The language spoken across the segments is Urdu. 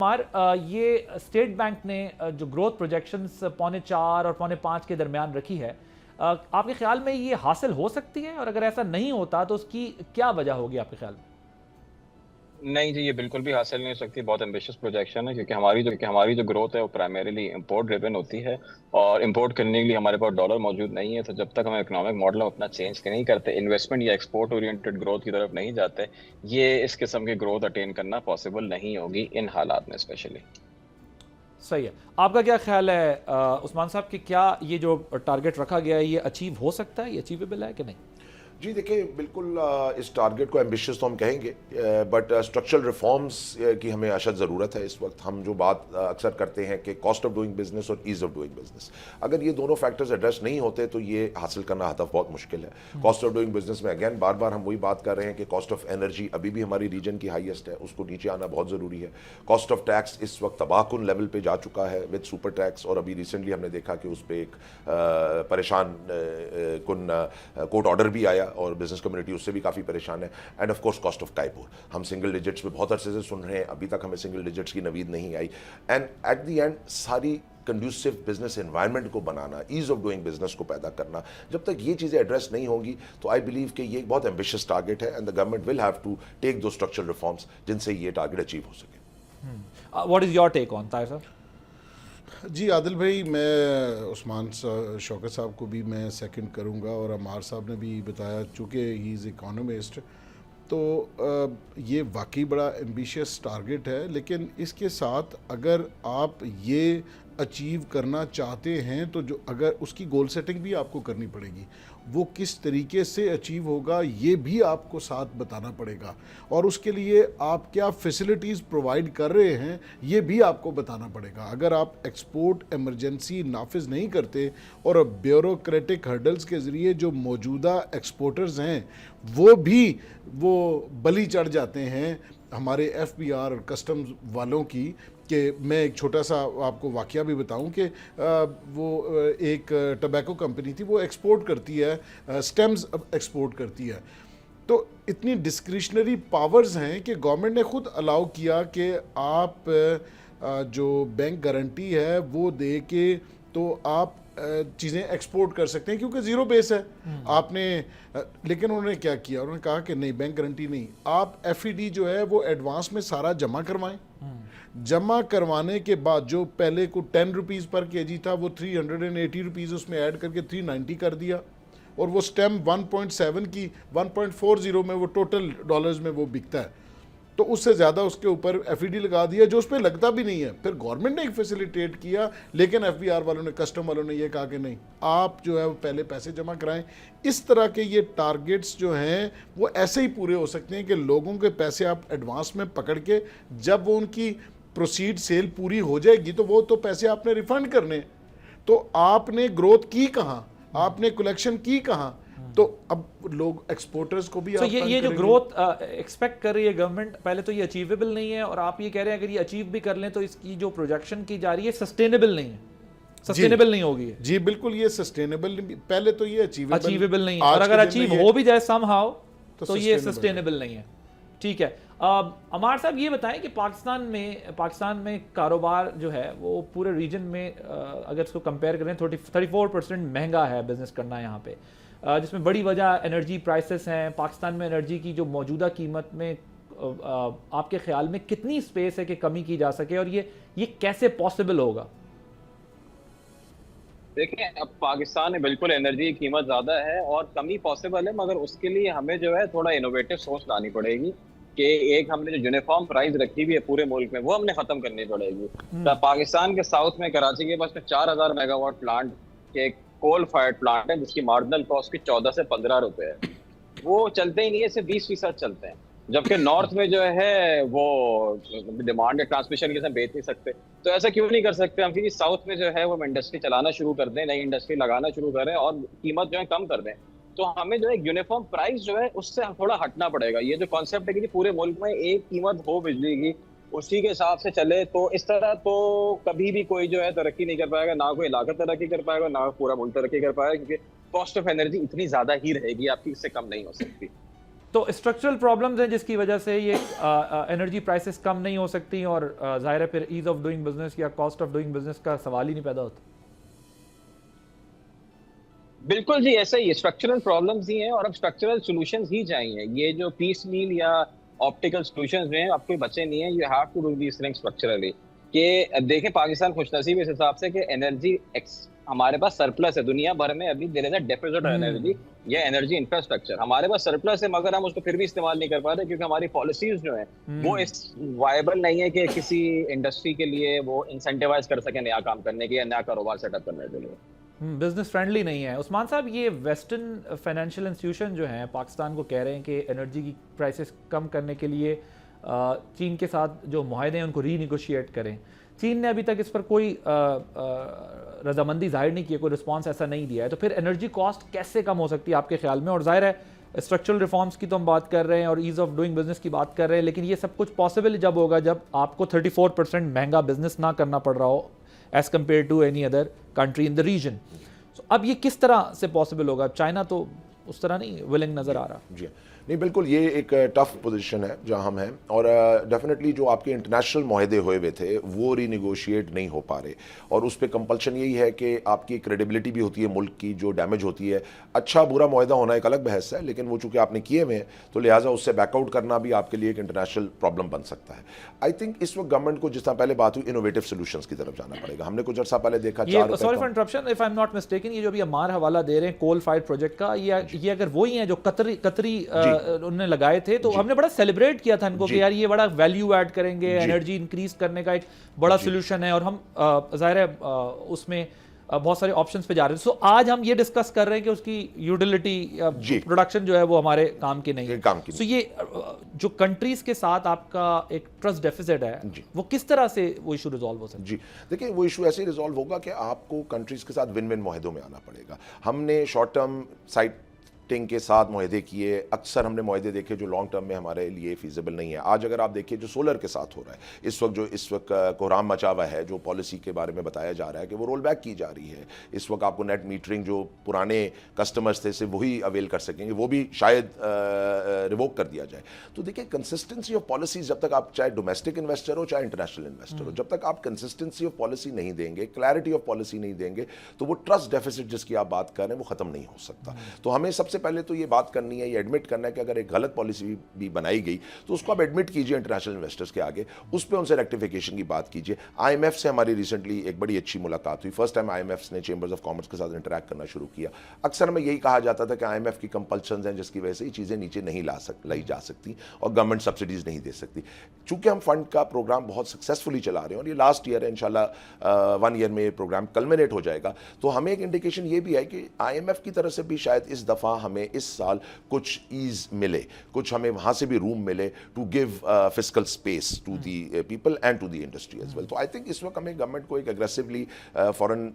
عمار، یہ اسٹیٹ بینک نے جو گروتھ پروجیکشنز 4.25 اور 5.25 کے درمیان رکھی ہے، آپ کے خیال میں یہ حاصل ہو سکتی ہے؟ اور اگر ایسا نہیں ہوتا تو اس کی کیا وجہ ہوگی آپ کے خیال میں؟ نہیں جی، یہ بالکل بھی حاصل نہیں ہو سکتی. بہت ایمبیشیس پروجیکشن ہے کیونکہ ہماری جو گروتھ ہے وہ پرائمریلی امپورٹ ڈریون ہوتی ہے، اور امپورٹ کرنے کے لیے ہمارے پاس ڈالر موجود نہیں ہے. تو جب تک ہم اکنامک ماڈل اپنا چینج نہیں کرتے، انویسٹمنٹ یا ایکسپورٹ اورینٹڈ گروتھ کی طرف نہیں جاتے، یہ اس قسم کی گروتھ اٹین کرنا پاسبل نہیں ہوگی ان حالات میں اسپیشلی. صحیح ہے. آپ کا کیا خیال ہے عثمان صاحب کہ کیا یہ جو ٹارگٹ رکھا گیا ہے یہ اچیو ہو سکتا ہے، یہ اچیویبل ہے کہ نہیں؟ جی دیکھیں، بالکل اس ٹارگٹ کو ایمبیشیس تو ہم کہیں گے، بٹ اسٹرکچرل ریفارمز کی ہمیں اشد ضرورت ہے. اس وقت ہم جو بات اکثر کرتے ہیں کہ کاسٹ آف ڈوئنگ بزنس اور ایز آف ڈوئنگ بزنس، اگر یہ دونوں فیکٹرز ایڈریس نہیں ہوتے تو یہ حاصل کرنا ہدف بہت مشکل ہے. کاسٹ آف ڈوئنگ بزنس میں اگین بار بار ہم وہی بات کر رہے ہیں کہ کاسٹ آف انرجی ابھی بھی ہماری ریجن کی ہائیسٹ ہے، اس کو نیچے آنا بہت ضروری ہے. کاسٹ آف ٹیکس اس وقت تباہ کن لیول پہ جا چکا ہے وتھ سپر ٹیکس، اور ابھی ریسنٹلی ہم نے دیکھا کہ اس پہ ایک پریشان کن کورٹ آرڈر بھی آیا اور بزنس کمیونٹی اس سے بھی کافی پریشان ہے. And of course cost of کائپور، ہم سنگل ڈیجٹس پہ بہت عرصے سے سن رہے ہیں، ابھی تک ہمیں سنگل ڈیجٹس کی نوید نہیں آئی. اینڈ ایٹ دی اینڈ ساری کنڈیوسو بزنس انوائرمنٹ کو بنانا، ایز آف ڈوئنگ بزنس کو پیدا کرنا، جب تک یہ چیزیں ایڈریس نہیں ہوں گی تو آئی بلیو کہ یہ ایک بہت ایمبیشیس ٹارگٹ ہے، and the government will have to take دو اسٹرکچرل ریفارمس جن سے یہ ٹارگٹ اچیو ہو سکے. What is your take on Tahir صاحب؟ جی عادل بھائی، میں عثمان شوکت صاحب کو بھی میں سیکنڈ کروں گا، اور عمار صاحب نے بھی بتایا چونکہ ہی از اکانومسٹ، تو یہ واقعی بڑا ایمبیشیس ٹارگٹ ہے. لیکن اس کے ساتھ اگر آپ یہ اچیو کرنا چاہتے ہیں تو جو اگر اس کی گول سیٹنگ بھی آپ کو کرنی پڑے گی، وہ کس طریقے سے اچیو ہوگا یہ بھی آپ کو ساتھ بتانا پڑے گا، اور اس کے لیے آپ کیا فیسلٹیز پرووائڈ کر رہے ہیں یہ بھی آپ کو بتانا پڑے گا. اگر آپ ایکسپورٹ ایمرجنسی نافذ نہیں کرتے اور بیوروکریٹک ہرڈلز کے ذریعے جو موجودہ ایکسپورٹرز ہیں وہ بھی بلی چڑھ جاتے ہیں ہمارے ایف بی آر اور کسٹمز والوں کی. کہ میں ایک چھوٹا سا آپ کو واقعہ بھی بتاؤں کہ وہ ایک ٹبیکو کمپنی تھی، وہ ایکسپورٹ کرتی ہے، سٹیمز ایکسپورٹ کرتی ہے. تو اتنی ڈسکریشنری پاورز ہیں کہ گورنمنٹ نے خود الاؤ کیا کہ آپ جو بینک گارنٹی ہے وہ دے کے تو آپ چیزیں ایکسپورٹ کر سکتے ہیں کیونکہ زیرو بیس ہے آپ نے. لیکن انہوں نے کیا کیا، انہوں نے کہا کہ نہیں، بینک گارنٹی نہیں، آپ ایف ای ڈی جو ہے وہ ایڈوانس میں سارا جمع کروائیں. جمع کروانے کے بعد جو پہلے کو 10 روپیز پر کے جی تھا وہ 380 روپیز اس میں ایڈ کر کے 390 کر دیا، اور وہ سٹیم 1.7 کی 1.40 میں وہ ٹوٹل ڈالرز میں وہ بکتا ہے. تو اس سے زیادہ اس کے اوپر ایف ای ڈی لگا دیا جو اس پہ لگتا بھی نہیں ہے. پھر گورنمنٹ نے ایک فیسیلیٹیٹ کیا، لیکن ایف بی آر والوں نے، کسٹم والوں نے یہ کہا کہ نہیں، آپ جو ہے وہ پہلے پیسے جمع کرائیں. اس طرح کے یہ ٹارگٹس جو ہیں وہ ایسے ہی پورے ہو سکتے ہیں کہ لوگوں کے پیسے آپ ایڈوانس میں پکڑ کے جب وہ ان کی پروسیڈ سیل پوری ہو جائے گی تو وہ تو پیسے آپ نے ریفنڈ کرنے. تو آپ نے گروتھ کی کہاں، آپ نے کلیکشن کی کہاں؟ تو اب لوگ ایکسپورٹرز کو بھی یہ جو گروتھ ایکسپیکٹ کر رہی ہے گورنمنٹ، پہلے تو یہ اچیویبل نہیں ہے، اور آپ یہ کہہ رہے ہیں اگر یہ اچیو بھی کر لیں تو اس کی جو پروجیکشن کی جا رہی ہے سسٹینیبل نہیں ہے، سسٹینیبل نہیں ہوگی. جی بالکل، یہ سسٹینیبل پہلے تو یہ اچیویبل نہیں ہے، اور اگر اچیو ہو بھی جائے سم ہاؤ تو یہ سسٹینیبل نہیں ہے. ٹھیک ہے. عمار صاحب یہ بتائیں کہ پاکستان میں کاروبار جو ہے وہ پورے ریجن میں اگر اس کو کمپیئر کریں 34% مہنگا ہے بزنس کرنا یہاں پہ، جس میں بڑی وجہ انرجی پرائسز ہیں. پاکستان میں انرجی کی جو موجودہ قیمت میں آپ کے خیال میں کتنی سپیس ہے کہ کمی کی جا سکے، اور یہ کیسے پاسبل ہوگا؟ دیکھیں، اب پاکستان میں بالکل انرجی کی قیمت زیادہ ہے اور کمی پاسبل ہے، مگر اس کے لیے ہمیں جو ہے تھوڑا انوویٹو سوچ لانی پڑے گی کہ ایک ہم نے جو یونیفارم پرائز رکھی ہوئی ہے پورے ملک میں وہ ہم نے ختم کرنی پڑے گی. پاکستان کے ساؤتھ میں کراچی کے پاس میں 4000 میگا واٹ پلانٹ کے ایک کول فائرڈ پلانٹ ہے جس کی مارجنل کاسٹ کی 14 سے 15 روپے ہے. وہ چلتے ہی نہیں ہے، صرف 20% چلتے ہیں، جبکہ نارتھ میں جو ہے وہ ڈیمانڈ ٹرانسمیشن کے ساتھ بیچ نہیں سکتے. تو ایسا کیوں نہیں کر سکتے ہم کہ ساؤتھ میں جو ہے وہ انڈسٹری چلانا شروع کر دیں، نئی انڈسٹری لگانا شروع کریں اور قیمت جو ہے کم کر دیں. تو ہمیں جو ہے یونیفارم پرائز جو ہے اس سے تھوڑا ہٹنا پڑے گا. یہ جو کانسیپٹ ہے کہ پورے ملک میں ایک قیمت ہو بجلی کی، اسی کے حساب سے چلے، تو اس طرح تو کبھی بھی کوئی جو ہے ترقی نہیں کر پائے گا، نہ کوئی علاقہ ترقی کر پائے گا، نہ پورا ملک ترقی کر پائے گا، کیونکہ کاسٹ آف انرجی اتنی زیادہ ہی رہے گی، آپ کی اس سے کم نہیں ہو سکتی. تو اسٹرکچرل پرابلمز ہیں جس کی وجہ سے یہ انرجی پرائسز کم نہیں ہو سکتی اور ظاہر ہے پھر ایز آف ڈوئنگ بزنس یا کاسٹ آف ڈوئنگ بزنس کا سوال ہی نہیں پیدا ہوتا. بالکل جی ایسا ہی اسٹرکچرل پرابلمز ہی ہیں اور اب اسٹرکچرل سولوشنز ہی چاہیے. یہ جو پیس میل یا آپٹیکل سولوشنز ہیں اب کوئی بچے نہیں ہیں. You have to do these things structurally. کہ دیکھیں پاکستان خوش نصیب اس حساب سے کہ انرجی ہمارے پاس سرپلس ہے. دنیا بھر میں ابھی دیر از اے ڈیفیسٹ آف انرجی یا انرجی انفراسٹرکچر ہمارے پاس سرپلس ہے, مگر ہم اس کو پھر بھی استعمال نہیں کر پا رہے کیونکہ ہماری پالیسیز جو ہیں وہ وائبل نہیں ہے کہ کسی انڈسٹری کے لیے وہ انسینٹیوائز کر سکیں نیا کام کرنے کے یا نیا کاروبار سیٹ اپ کرنے کے لیے. بزنس فرینڈلی نہیں ہے. عثمان صاحب یہ ویسٹرن فائنینشیل انسٹیٹیوشن جو ہیں پاکستان کو کہہ رہے ہیں کہ انرجی کی پرائسز کم کرنے کے لیے چین کے ساتھ جو معاہدے ہیں ان کو ری نیگوشیٹ کریں. چین نے ابھی تک اس پر کوئی رضامندی ظاہر نہیں کی, کوئی رسپانس ایسا نہیں دیا ہے. تو پھر انرجی کاسٹ کیسے کم ہو سکتی ہے آپ کے خیال میں؟ اور ظاہر ہے اسٹرکچرل ریفارمز کی تو ہم بات کر رہے ہیں اور ایز آف ڈوئنگ بزنس کی بات کر رہے ہیں, لیکن یہ سب کچھ پاسبل جب ہوگا جب آپ کو 34% مہنگا بزنس نہ کرنا پڑ رہا ہو as compare to any other country in the region. اب یہ کس طرح سے پاسبل ہوگا؟ چائنا تو اس طرح نہیں ولنگ نظر آ رہا. جی نہیں بالکل یہ ایک ٹف پوزیشن ہے جہاں ہم ہیں, اور ڈیفینیٹلی جو آپ کے انٹرنیشنل معاہدے ہوئے ہوئے تھے وہ ری نیگوشیٹ نہیں ہو پا رہے, اور اس پہ کمپلشن یہی ہے کہ آپ کی کریڈیبلٹی بھی ہوتی ہے ملک کی جو ڈیمیج ہوتی ہے. اچھا برا معاہدہ ہونا ایک الگ بحث ہے, لیکن وہ چونکہ آپ نے کیے ہوئے ہیں تو لہٰذا اس سے بیک آؤٹ کرنا بھی آپ کے لیے ایک انٹرنیشنل پرابلم بن سکتا ہے. آئی تھنک اس وقت گورنمنٹ کو جس طرح پہلے بات ہوئی انوویٹو سولوشنز کی طرف جانا پڑے گا. ہم نے کچھ عرصہ پہلے دیکھا sorry for interruption if I am not mistaken, یہ جو ابھی ہمارا حوالہ دے رہے ہیں کول فائرڈ پروجیکٹ کا, یہ اگر وہی ہیں جو قطری انہوں نے لگائے تھے تو ہم نے بڑا سیلیبریٹ کیا تھا ان کو کہ یار یہ بڑا ویلیو ایڈ کریں گے, انرجی انکریز کرنے کا ایک بڑا سولوشن ہے, اور ہم ظاہر ہے اس میں بہت سارے آپشنز پہ جا رہے ہیں. سو آج ہم یہ ڈسکس کر رہے ہیں کہ اس کی یوٹیلیٹی پروڈکشن جو ہے وہ ہمارے کام کی نہیں ہے. سو یہ جو کنٹریز کے ساتھ آپ کا ایک ٹرسٹ ڈیفیسٹ ہے وہ کس طرح سے وہ ایشو ریزالو ہو سکتا ہے؟ جی دیکھیں وہ ایشو ایسے ریزالو ہوگا کہ آپ کو کنٹریز کے ساتھ ون ون معاہدوں میں آنا پڑے گا. ہم نے شارٹ ٹرم سائٹ کے ساتھ معاہدے کیے, اکثر ہم نے معاہدے دیکھے جو لانگ ٹرم میں ہمارے لیے فیزیبل نہیں ہے. آج اگر آپ دیکھیے جو سولر کے ساتھ ہو رہا ہے اس وقت کوہرام مچا ہوا ہے, جو پالیسی کے بارے میں بتایا جا رہا ہے کہ وہ رول بیک کی جا رہی ہے. اس وقت آپ کو نیٹ میٹرنگ جو پرانے کسٹمرز تھے سے وہی اویل کر سکیں گے, وہ بھی شاید ریووک کر دیا جائے. تو دیکھیں کنسسٹنسی آف پالیسیز جب تک آپ چاہے ڈومیسٹک انویسٹر ہو چاہے انٹرنیشنل انویسٹر ہو, جب تک آپ کنسسٹنسی آف پالیسی نہیں دیں گے, کلیئرٹی آف پالیسی نہیں دیں گے, تو وہ ٹرسٹ ڈیفیسٹ جس کی آپ بات کر رہے ہیں وہ ختم نہیں ہو سکتا. تو ہمیں سب سے پہلے تو یہ بات کرنی ہے, یہ ایڈمٹ کرنا ہے کہ اگر ایک غلط پالیسی بھی بنائی گئی تو اس کو آپ ایڈمٹ کیجئے انٹرنیشنل انویسٹرز کے آگے, اس پہ ان سے ریکٹیفیکیشن کی بات کیجئے. آئی ایم ایف سے ہماری ریسنٹلی ایک بڑی اچھی ملاقات ہوئی. فرسٹ ٹائم آئی ایم ایف نے چیمبرز آف کامرس کے ساتھ انٹریکٹ کرنا شروع کیا. اکثر میں یہی کہا جاتا تھا کہ آئی ایم ایف کی کمپلشنز ہیں جس کی وجہ سے یہ چیزیں نیچے نہیں لائی جا سکتی اور گورنمنٹ سبسڈیز نہیں دے سکتی. چونکہ ہم فنڈ کا پروگرام بہت سکسیزفلی چلا رہے ہیں اور یہ لاسٹ ایئر ہے, انشاءاللہ 1 ایئر میں یہ پروگرام کلمینیٹ ہو جائے گا, تو ہمیں ایک انڈیکیشن یہ بھی ہے کہ آئی ایم ایف کی طرف سے بھی شاید اس دفعہ ہمیں اس سال کچھ ایز ملے, کچھ ہمیں وہاں سے بھی روم ملے to give fiscal space to the people and to the industry as well. تو آئی تھنک اس وقت ہمیں گورنمنٹ کو ایک اگریسولی فارن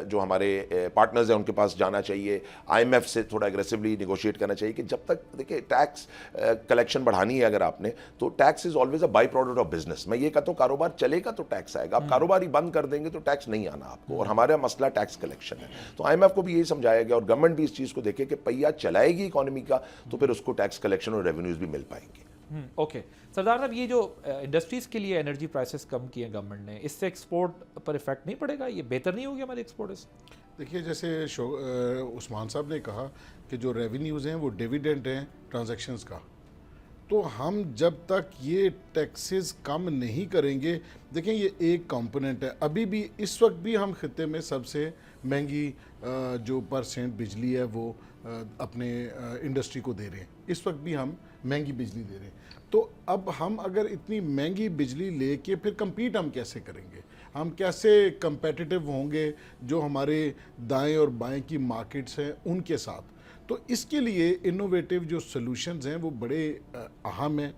جو ہمارے پارٹنرز ہیں ان کے پاس جانا چاہیے, آئی ایم ایف سے تھوڑا اگریسولی نیگوشیٹ کرنا چاہیے کہ جب تک دیکھیں ٹیکس کلیکشن بڑھانی ہے اگر آپ نے, تو tax is always a by product of business. میں یہ کہتا ہوں کاروبار چلے گا تو ٹیکس آئے گا, آپ کاروبار ہی بند کر دیں گے تو ٹیکس نہیں آنا آپ کو, اور ہمارا مسئلہ ٹیکس کلیکشن ہے. تو آئی ایم ایف کو بھی یہی سمجھایا گیا اور گورنمنٹ بھی اس چیز کو دیکھے کہ پہیا چلائے گی اکانومی کا تو پھر اس کو ٹیکس کلیکشن اور ریونیوز بھی مل پائیں گے. اوکے سردار صاحب, یہ جو انڈسٹریز کے لیے انرجی پرائسز کم کیے ہیں گورنمنٹ نے, اس سے ایکسپورٹ پر افیکٹ نہیں پڑے گا؟ یہ بہتر نہیں ہوگی ہمارے ایکسپورٹرز؟ دیکھیے جیسے عثمان صاحب نے کہا کہ جو ریونیوز ہیں وہ ڈیویڈنڈ ہیں ٹرانزیکشنز کا, تو ہم جب تک یہ ٹیکسز کم نہیں کریں گے, دیکھیں یہ ایک کمپوننٹ ہے. ابھی بھی اس وقت بھی ہم خطے میں سب سے مہنگی جو پرسنٹ بجلی ہے وہ اپنے انڈسٹری کو دے رہے ہیں. اس وقت بھی ہم مہنگی بجلی دے رہے ہیں. تو اب ہم اگر اتنی مہنگی بجلی لے کے پھر کمپیٹ ہم کیسے کریں گے؟ ہم کیسے کمپیٹیٹیو ہوں گے جو ہمارے دائیں اور بائیں کی مارکیٹس ہیں ان کے ساتھ؟ تو اس کے لیے انوویٹیو جو سلوشنز ہیں وہ بڑے اہم ہیں.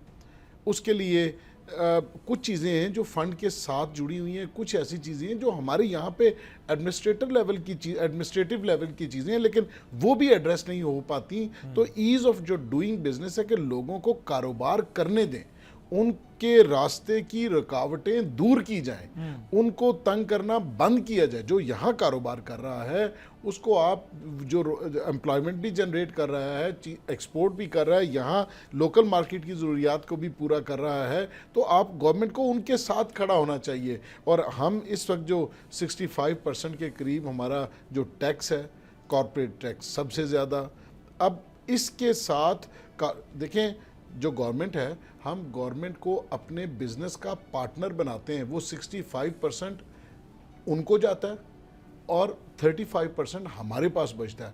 اس کے لیے کچھ چیزیں ہیں جو فنڈ کے ساتھ جڑی ہوئی ہیں, کچھ ایسی چیزیں ہیں جو ہمارے یہاں پہ ایڈمنسٹریٹو لیول کی چیزیں ہیں لیکن وہ بھی ایڈریس نہیں ہو پاتی. تو ایز آف جو ڈوئنگ بزنس ہے کہ لوگوں کو کاروبار کرنے دیں, ان کے راستے کی رکاوٹیں دور کی جائیں, ان کو تنگ کرنا بند کیا جائے. جو یہاں کاروبار کر رہا ہے اس کو آپ جو امپلائمنٹ بھی جنریٹ کر رہا ہے, ایکسپورٹ بھی کر رہا ہے, یہاں لوکل مارکیٹ کی ضروریات کو بھی پورا کر رہا ہے, تو آپ گورنمنٹ کو ان کے ساتھ کھڑا ہونا چاہیے. اور ہم اس وقت جو 65% کے قریب ہمارا جو ٹیکس ہے, کارپوریٹ ٹیکس سب سے زیادہ, اب اس کے ساتھ دیکھیں جو گورنمنٹ ہے, ہم گورنمنٹ کو اپنے بزنس کا پارٹنر بناتے ہیں, وہ 65% ان کو جاتا ہے اور 35% ہمارے پاس بچتا ہے.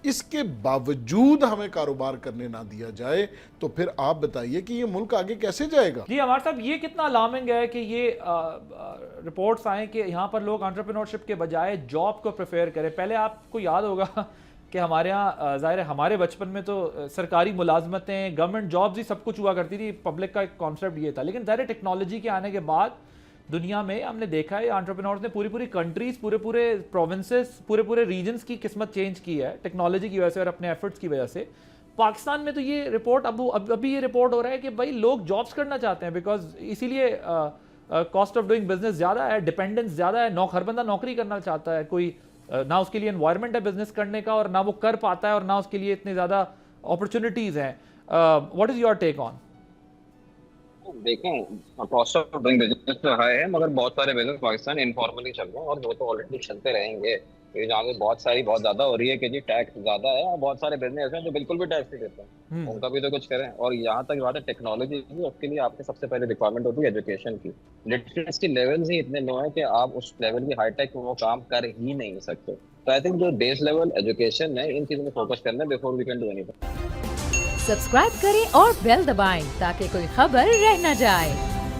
اس کے باوجود ہمیں کاروبار کرنے نہ دیا جائے تو پھر آپ بتائیے کہ یہ ملک آگے کیسے جائے گا. جی ہمارے صاحب, یہ کتنا الارمنگ ہے کہ یہ رپورٹس آئیں کہ یہاں پر لوگ انٹرپرینورشپ کے بجائے جاب کو پریفر کریں. پہلے آپ کو یاد ہوگا کہ ہمارے ہاں ظاہر ہے ہمارے بچپن میں تو سرکاری ملازمتیں, گورنمنٹ جابز ہی سب کچھ ہوا کرتی تھی, پبلک کا ایک کانسیپٹ یہ تھا. لیکن ظاہر ٹیکنالوجی کے آنے کے بعد دنیا میں ہم نے دیکھا ہے انٹرپرینورز نے پوری کنٹریز, پورے پروونسز, پورے ریجنز کی قسمت چینج کی ہے ٹیکنالوجی کی وجہ سے اور اپنے ایفرٹس کی وجہ سے. پاکستان میں تو یہ رپورٹ ابھی یہ رپورٹ ہو رہا ہے کہ بھائی لوگ جابس کرنا چاہتے ہیں, بیکاز اسی لیے کاسٹ آف ڈوئنگ بزنس زیادہ ہے, ڈیپینڈنس زیادہ ہے, ہر بندہ نوکری کرنا چاہتا ہے, کوئی نہ اس کے لیے انوائرمنٹ ہے بزنس کرنے کا اور نہ وہ کر پاتا ہے اور نہ اس کے لیے اتنے زیادہ اپرچونٹیز ہیں. واٹ از یور ٹیک آن؟ دیکھیں کاسٹ آف ڈوئنگ بزنس تو ہائی ہے, مگر بہت سارے بزنس پاکستان انفارملی چل رہے ہیں اور وہ تو آلریڈی چلتے رہیں گے. یہ جہاں پہ بہت زیادہ ہو رہی ہے کہ جی ٹیکس زیادہ ہے, اور بہت سارے بزنس ایسے ہیں جو بالکل بھی ٹیکس نہیں دیتے ہیں, ان کا بھی تو کچھ کریں. اور یہاں تک بات ہے ٹیکنالوجی کی, اس کے لیے آپ کے سب سے پہلے ریکوائرمنٹ ہوتی ہے ایجوکیشن کی. لٹریسی لیولز ہی اتنے لو ہیں کہ آپ اس لیول کی ہائی ٹیک وہ کام کر ہی نہیں سکتے. تو آئی تھنک جو بیس لیول ایجوکیشن ہے, ان چیزوں میں فوکس کرنا ہے before we can do anything. Subscribe کریں اور بیل دبائیں تاکہ کوئی خبر رہ نہ جائے.